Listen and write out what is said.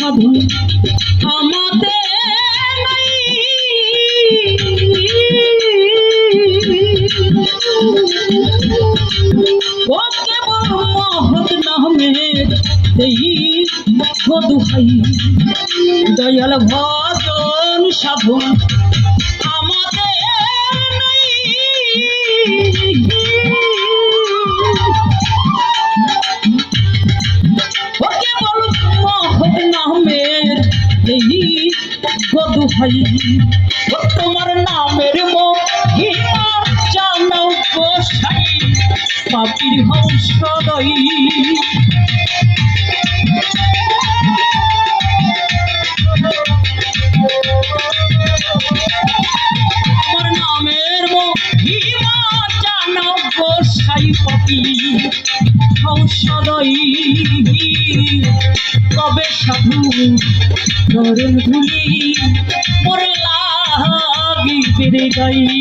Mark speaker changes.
Speaker 1: সাধু আমাদের নাই। ও কেবল মহৎ নামের এই দুহাই, দয়াল ভজন সাধন আমাদের নাই। ও কেবল মহৎ নামের এই দুহাই, তোমার নামের মহিমা জানাও গোসাই, পাপির হও সদয়। তোমার নামের মহিমা জানাও গোসাই, পাপি হও সদয়। কবে সাধু চরণ ধুলি মোর লাগিবে রে গাই।